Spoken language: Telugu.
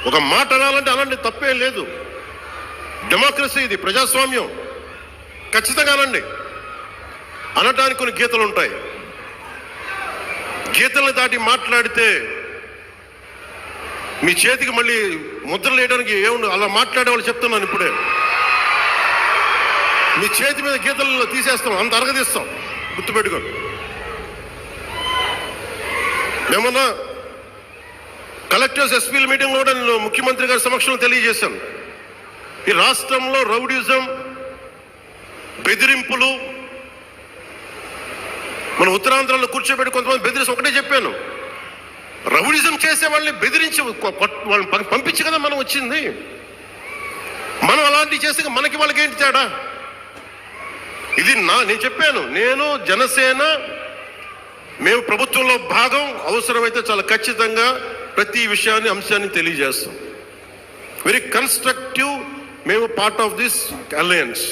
ఒక మాట అనాలంటే అలాంటి తప్పేం లేదు. డెమోక్రసీ, ఇది ప్రజాస్వామ్యం. ఖచ్చితంగా అనండి. అనటానికి కొన్ని గీతలు ఉంటాయి. గీతలను దాటి మాట్లాడితే మీ చేతికి మళ్ళీ ముద్రలు వేయడానికి ఏముండదు. అలా మాట్లాడే వాళ్ళు చెప్తున్నాను ఇప్పుడే. మీ చేతి మీద గీతలు తీసేస్తాం, అంత అరగదీస్తాం. గుర్తుపెట్టుకోండి. ఏమన్నా కలెక్టర్స్ ఎస్పీల మీటింగ్ కూడా నేను ముఖ్యమంత్రి గారి సమక్షంలో తెలియజేశాను. ఈ రాష్ట్రంలో రౌడీజం, బెదిరింపులు, మన ఉత్తరాంధ్రలో కూర్చోబెట్టి కొంతమంది బెదిరించి ఒకటే చెప్పాను. రౌడీజం చేసే వాళ్ళని బెదిరించి వాళ్ళని పంపించి కదా మనం వచ్చింది. మనం అలాంటివి చేస్తే మనకి వాళ్ళకి ఏంటి తేడా? ఇది నేను చెప్పాను. నేను, జనసేన, మేము ప్రభుత్వంలో భాగం. అవసరమైతే చాలా ఖచ్చితంగా ప్రతి విషయాన్ని, అంశాన్ని తెలియజేస్తాం. Very constructive. మేము పార్ట్ ఆఫ్ దిస్ అలయన్స్.